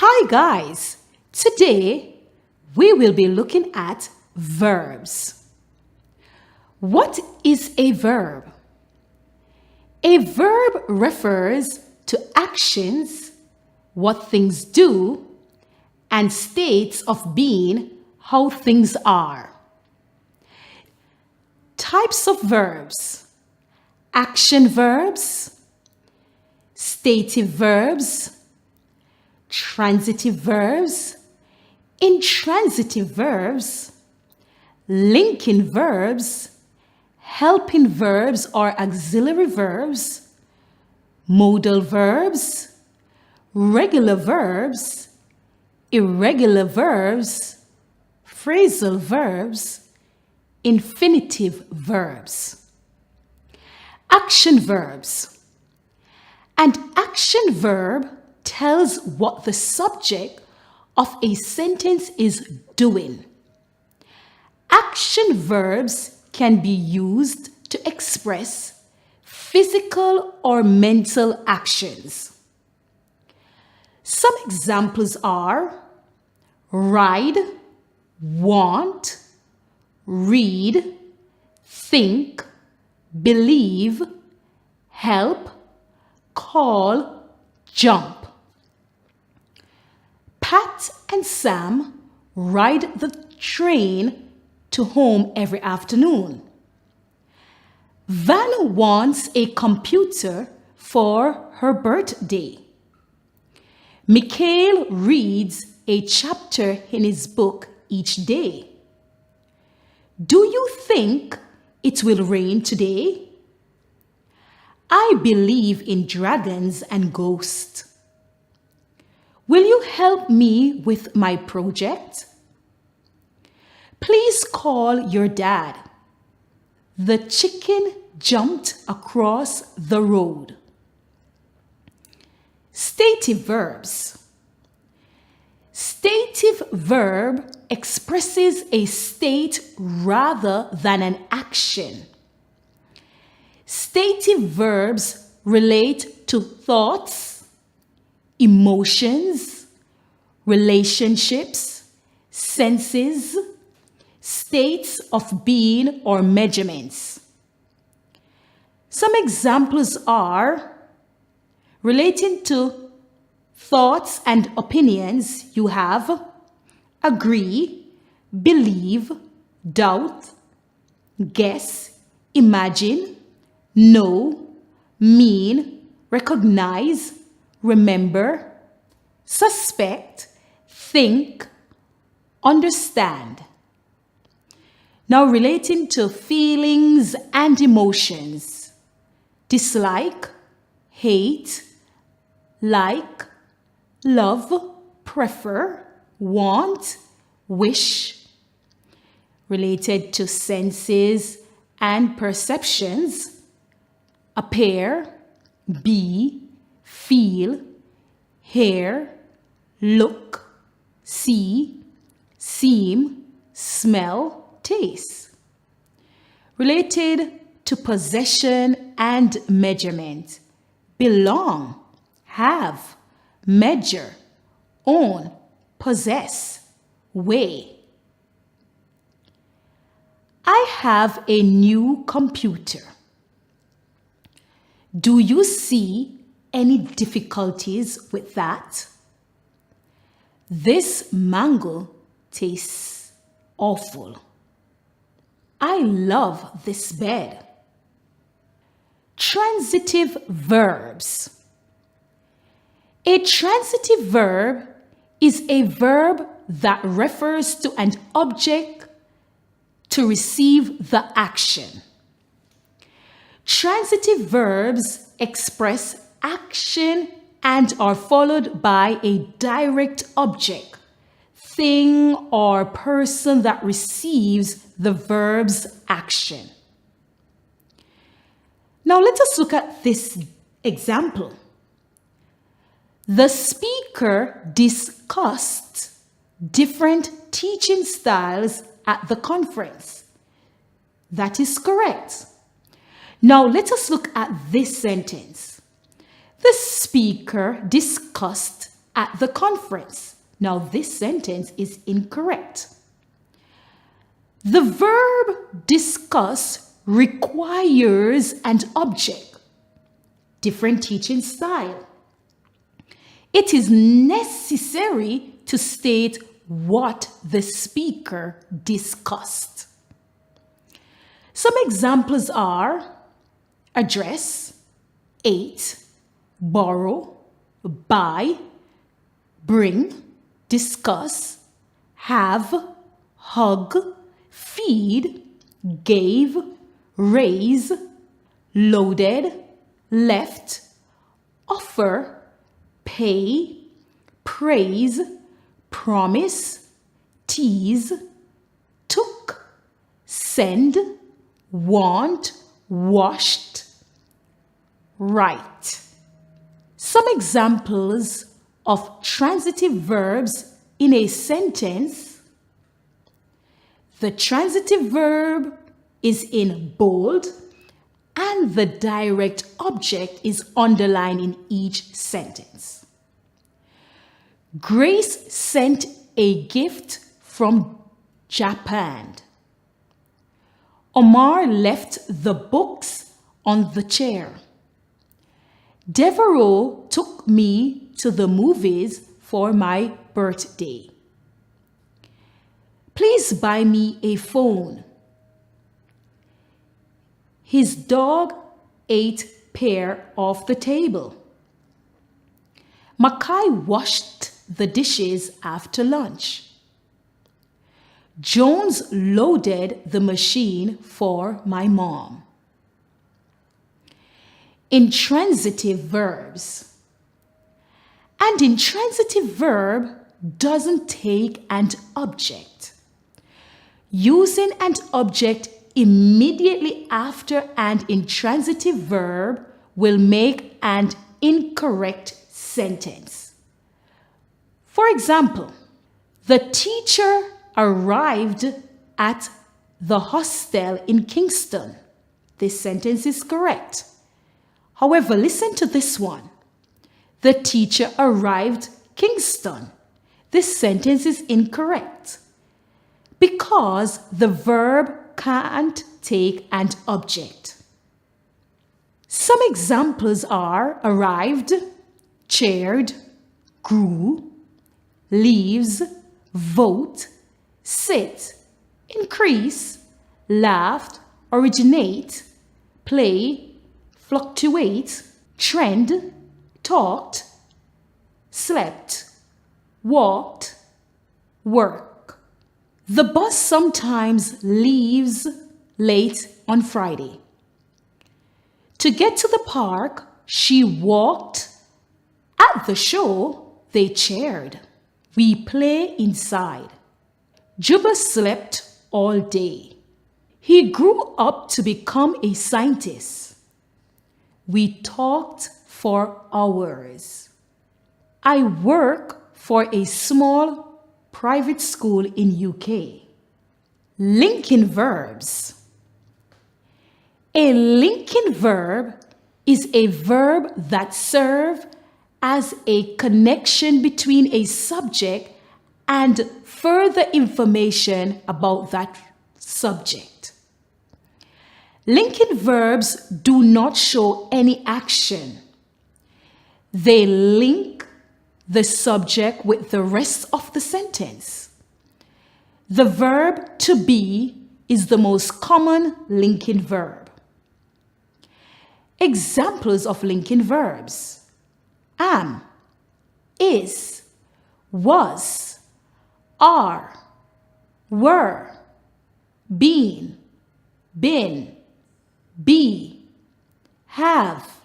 Hi guys! Today we will be looking at verbs. What is a verb? A verb refers to actions, what things do, and states of being, how things are. Types of verbs: action verbs, stative verbs, transitive verbs, intransitive verbs, linking verbs, helping verbs or auxiliary verbs, modal verbs, regular verbs, irregular verbs, phrasal verbs, infinitive verbs. Action verbs. An action verb tells what the subject of a sentence is doing. Action verbs can be used to express physical or mental actions. Some examples are ride, want, read, think, believe, help, call, jump. Pat and Sam ride the train to home every afternoon. Van wants a computer for her birthday. Mikhail reads a chapter in his book each day. Do you think it will rain today? I believe in dragons and ghosts. Will you help me with my project? Please call your dad. The chicken jumped across the road. Stative verbs. Stative verb expresses a state rather than an action. Stative verbs relate to thoughts, emotions, relationships, senses, states of being or measurements. Some examples are relating to thoughts and opinions. You have agree, believe, doubt, guess, imagine, know, mean, recognize, remember, suspect, think, understand. Now relating to feelings and emotions: dislike, hate, like, love, prefer, want, wish. Related to senses and perceptions: appear, be, feel, hear, look, see, seem, smell, taste. Related to possession and measurement: belong, have, measure, own, possess, weigh. I have a new computer. Do you see any difficulties with that? This mango tastes awful. I love this bed. Transitive verbs. A transitive verb is a verb that refers to an object to receive the action. Transitive verbs express action and are followed by a direct object, thing, or person that receives the verb's action. Now let us look at this example. The speaker discussed different teaching styles at the conference. That is correct. Now let us look at this sentence. The speaker discussed at the conference. Now, this sentence is incorrect. The verb discuss requires an object. Different teaching style. It is necessary to state what the speaker discussed. Some examples are address, ate, borrow, buy, bring, discuss, have, hug, feed, gave, raise, loaded, left, offer, pay, praise, promise, tease, took, send, want, washed, write. Some examples of transitive verbs in a sentence. The transitive verb is in bold and the direct object is underlined in each sentence. Grace sent a gift from Japan. Omar left the books on the chair. Devereaux took me to the movies for my birthday. Please buy me a phone. His dog ate pear off the table. Mackay washed the dishes after lunch. Jones loaded the machine for my mom. Intransitive verbs. An intransitive verb doesn't take an object. Using an object immediately after an intransitive verb will make an incorrect sentence. For example, the teacher arrived at the hostel in Kingston. This sentence is correct. However, listen to this one. The teacher arrived Kingston. This sentence is incorrect because the verb can't take an object. Some examples are arrived, chaired, grew, leaves, vote, sit, increase, laughed, originate, play, fluctuate, trend, talked, slept, walked, work. The bus sometimes leaves late on Friday. To get to the park, she walked. At the show, they chaired. We play inside. Juba slept all day. He grew up to become a scientist. We talked for hours. I work for a small private school in UK. Linking verbs. A linking verb is a verb that serves as a connection between a subject and further information about that subject. Linking verbs do not show any action. They link the subject with the rest of the sentence. The verb to be is the most common linking verb. Examples of linking verbs: am, is, was, are, were, been, been, be, have,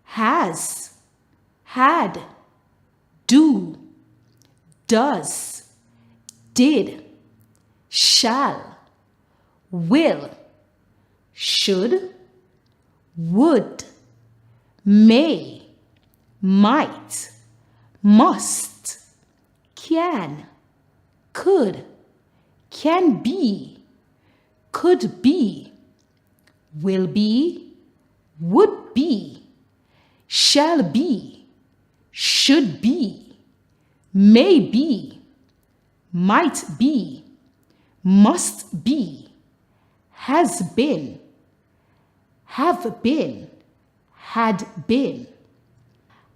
has, had, do, does, did, shall, will, should, would, may, might, must, can, could, can be, could be, will be, would be, shall be, should be, may be, might be, must be, has been, have been, had been.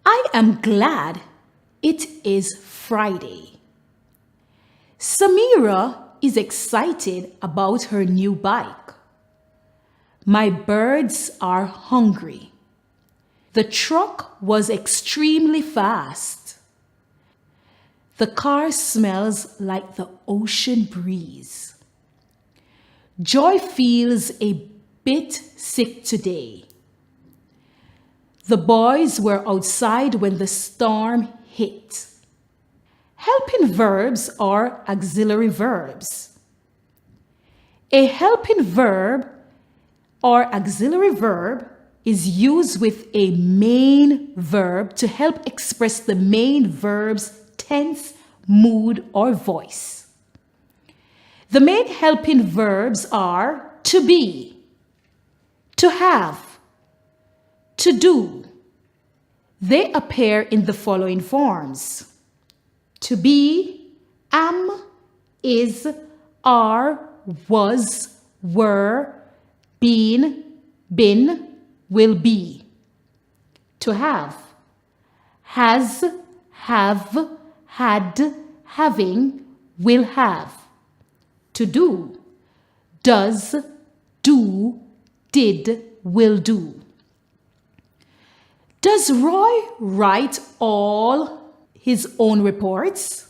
I am glad it is Friday. Samira is excited about her new bike. My birds are hungry. The truck was extremely fast. The car smells like the ocean breeze. Joy feels a bit sick today. The boys were outside when the storm hit. Helping verbs are auxiliary verbs. A helping verb or auxiliary verb is used with a main verb to help express the main verb's tense, mood, or voice. The main helping verbs are to be, to have, to do. They appear in the following forms: to be, am, is, are, was, were, been, will be. To have, has, have, had, having, will have. To do, does, do, did, will do. Does Roy write all his own reports?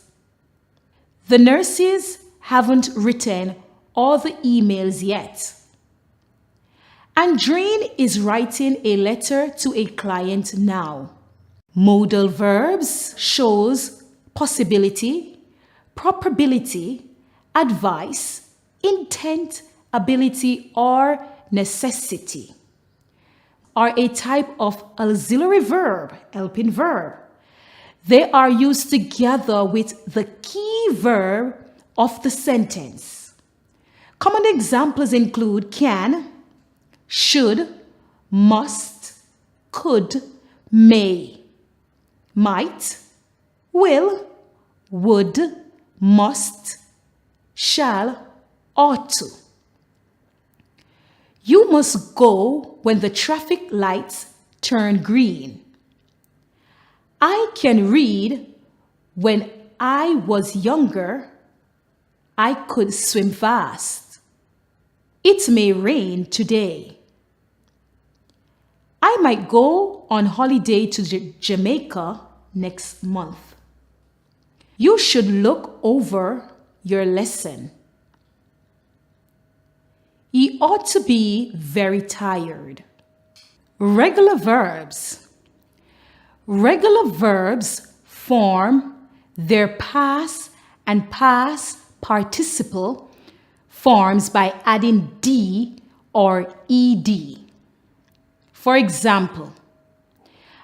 The nurses haven't written all the emails yet. Andrine is writing a letter to a client now. Modal verbs shows possibility, probability, advice, intent, ability, or necessity. Are a type of auxiliary verb, helping verb. They are used together with the key verb of the sentence. Common examples include can, should, must, could, may, might, will, would, must, shall, ought to. You must go when the traffic lights turn green. I can read. When I was younger, I could swim fast. It may rain today. I might go on holiday to Jamaica next month. You should look over your lesson. He ought to be very tired. Regular verbs. Regular verbs form their past and past participle forms by adding D or ED. For example,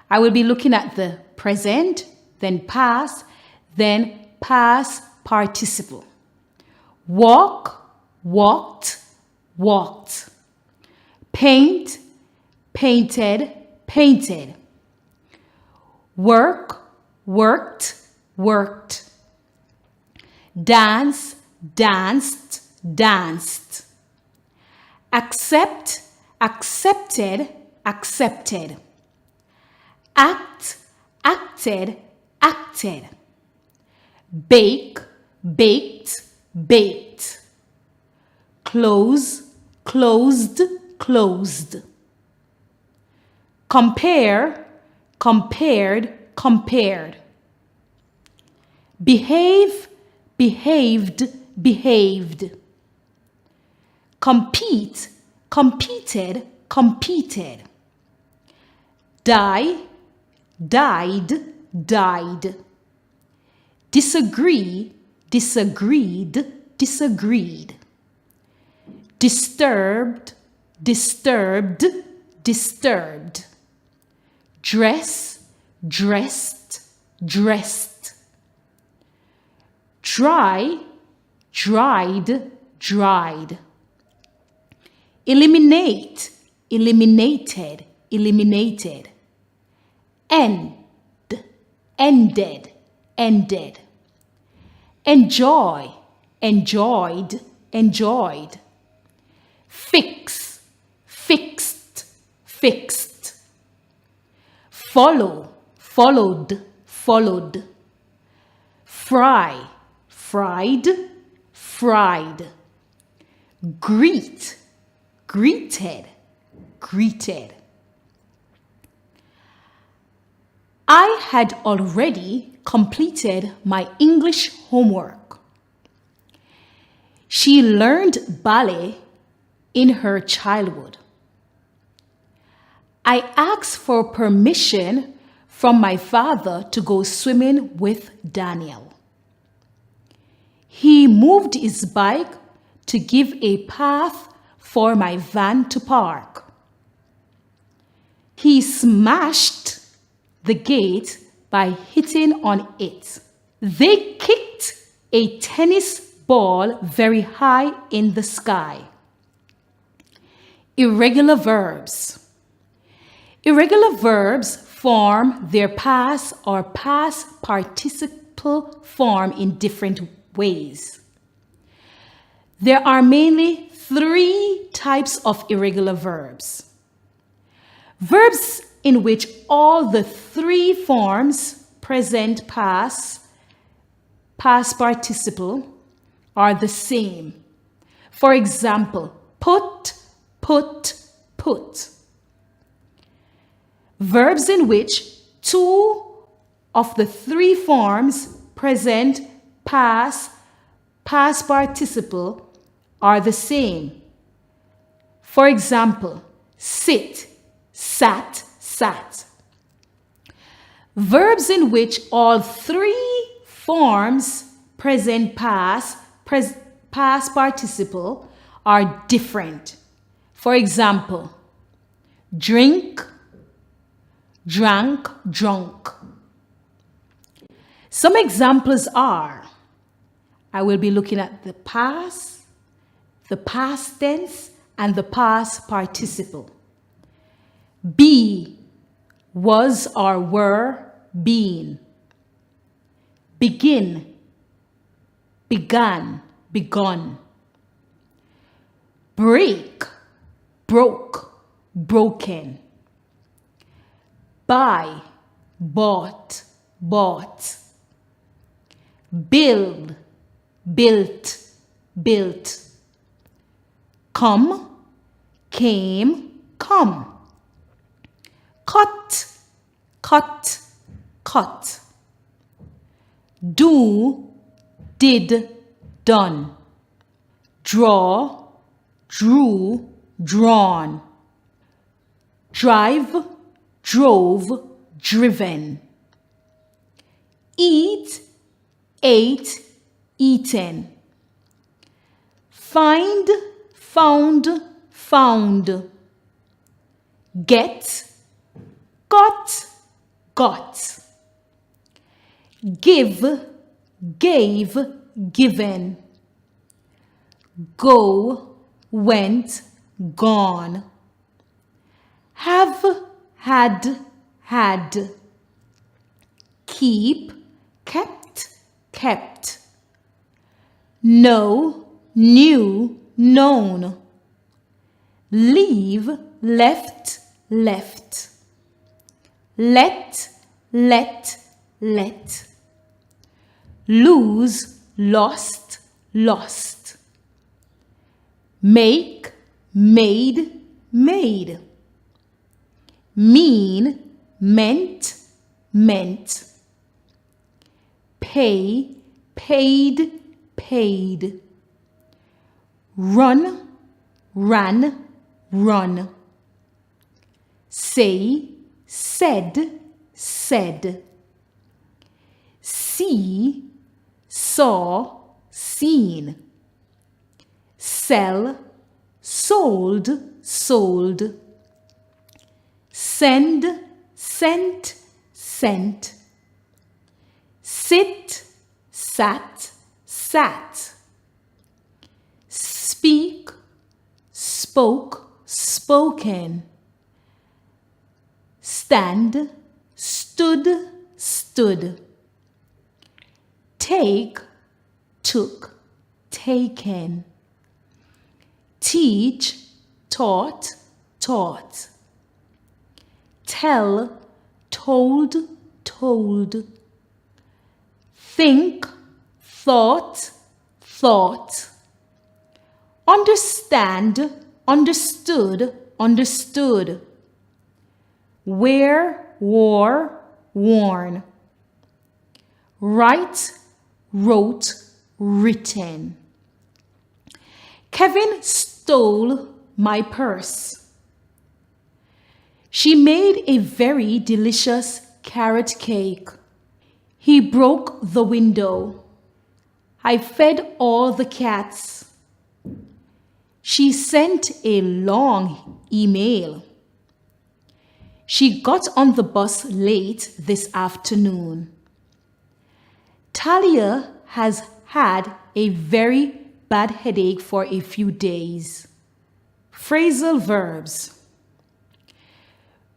I will be looking at the present, then past participle. Walk, walked, walked. Paint, painted, painted. Work, worked, worked. Dance, danced, danced. Accept, accepted, accepted. Act, acted, acted. Bake, baked, baked. Close, closed, closed. Compare, compared, compared. Behave, behaved, behaved. Compete, competed, competed. Die, died, died. Disagree, disagreed, disagreed. Disturbed, disturbed, disturbed. Dress, dressed, dressed. Dry, dried, dried. Eliminate, eliminated, eliminated. End, ended, ended. Enjoy, enjoyed, enjoyed. Fix, fixed, fixed. Follow, followed, followed. Fry, fried, fried. Greet, greeted, greeted. I had already completed my English homework. She learned ballet in her childhood. I asked for permission from my father to go swimming with Daniel. He moved his bike to give a path for my van to park. He smashed the gate by hitting on it. They kicked a tennis ball very high in the sky. Irregular verbs. Irregular verbs form their past or past participle form in different ways. There are mainly 3 types of irregular verbs. Verbs in which all the 3 forms, present, past participle, are the same. For example, put, put, put. Verbs in which 2 of the 3 forms, present, past participle, are the same. For example, sit, sat, sat. Verbs in which all 3 forms, present, past participle, are different. For example, drink, drank, drunk. Some examples are, I will be looking at the past tense, and the past participle. Be, was or were, been. Begin, began, begun. Break, broke, broken. Buy, bought, bought. Build, built, built. Come, came, come. Cut, cut, cut. Do, did, done. Draw, drew, drawn. Drive, drove, driven. Eat, ate, eaten. Find, found, found. Get, got, got. Give, gave, given. Go, went, gone. Have, had, had. Keep, kept, kept. Know, knew, known. Leave, left, left. Let, let. Lose, lost, lost. Make, made, made. Mean, meant, meant. Pay, paid, paid. Run, ran, run. Say, said, said. See, saw, seen. Sell, sold, sold. Send, sent, sent. Sit, sat, sat. Speak, spoke, spoken. Stand, stood, stood. Take, took, taken. Teach, taught, taught. Tell, told, told. Think, thought, thought. Understand, understood, understood. Wear, wore, worn. Write, wrote, written. Kevin stole my purse. She made a very delicious carrot cake. He broke the window. I fed all the cats. She sent a long email. She got on the bus late this afternoon. Talia has had a very bad headache for a few days. Phrasal verbs.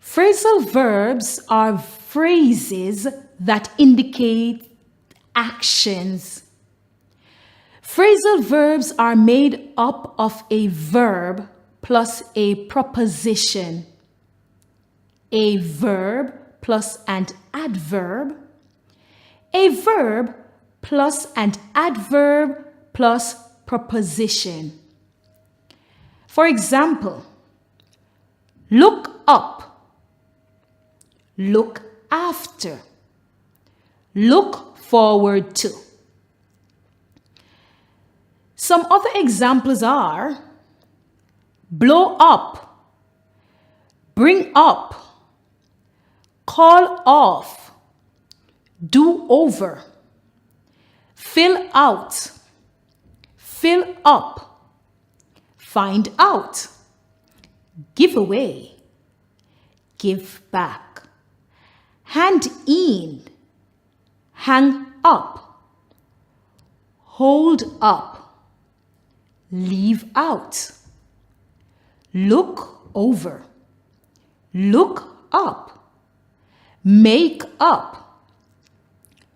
Phrasal verbs are phrases that indicate actions. Phrasal verbs are made up of a verb plus a preposition, a verb plus an adverb, a verb plus an adverb plus preposition. For example, look up, look after, look forward to. Some other examples are blow up, bring up, call off, do over, fill out, fill up, find out, give away, give back, hand in, hang up, hold up, leave out, look over, look up, make up,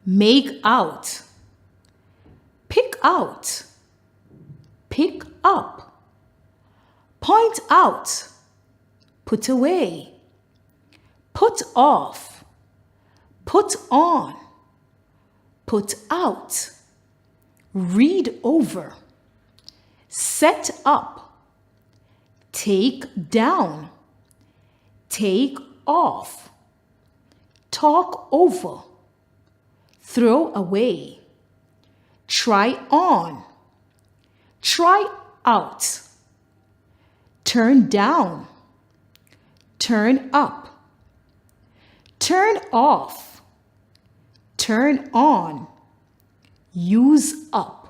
make out, pick out, pick up, point out, put away, put off, put on, put out, read over, set up, take down, take off, talk over, throw away, try on, try out, turn down, turn up, turn off, turn on, use up.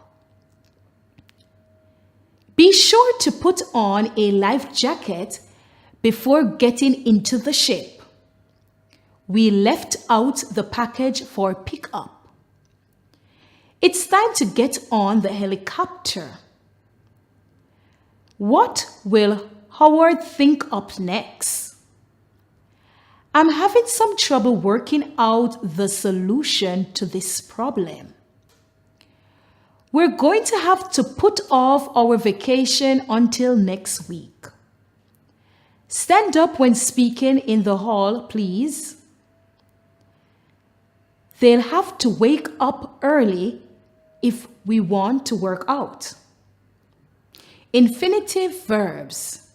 Be sure to put on a life jacket before getting into the ship. We left out the package for pickup. It's time to get on the helicopter. What will Howard think up next? I'm having some trouble working out the solution to this problem. We're going to have to put off our vacation until next week. Stand up when speaking in the hall, please. They'll have to wake up early if we want to work out. Infinitive verbs.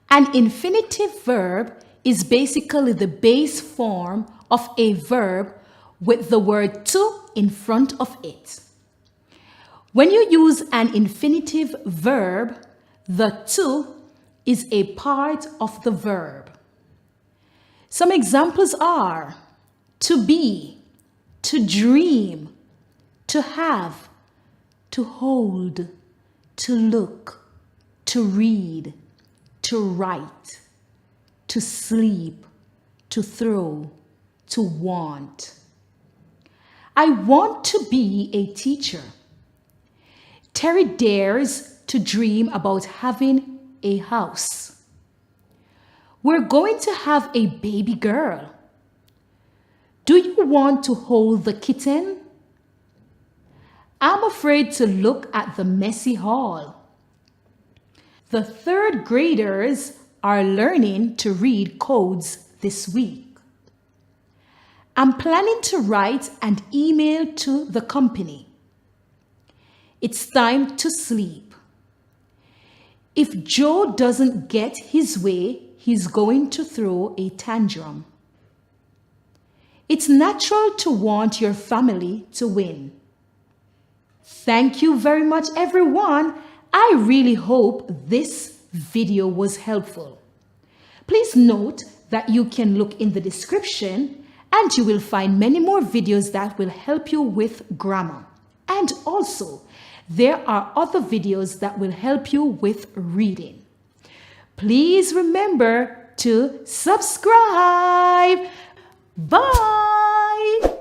An infinitive verb is basically the base form of a verb with the word to in front of it. When you use an infinitive verb, the to is a part of the verb. Some examples are to be, to dream, to have, to hold, to look, to read, to write, to sleep, to throw, to want. I want to be a teacher. Terry dares to dream about having a house. We're going to have a baby girl. Do you want to hold the kitten I'm afraid to look at the messy hall. The third graders are learning to read codes this week. I'm planning to write an email to the company. It's time to sleep. If Joe doesn't get his way, he's going to throw a tantrum. It's natural to want your family to win. Thank you very much, everyone. I really hope this video was helpful. Please note that you can look in the description and you will find many more videos that will help you with grammar. And also, there are other videos that will help you with reading. Please remember to subscribe. Bye!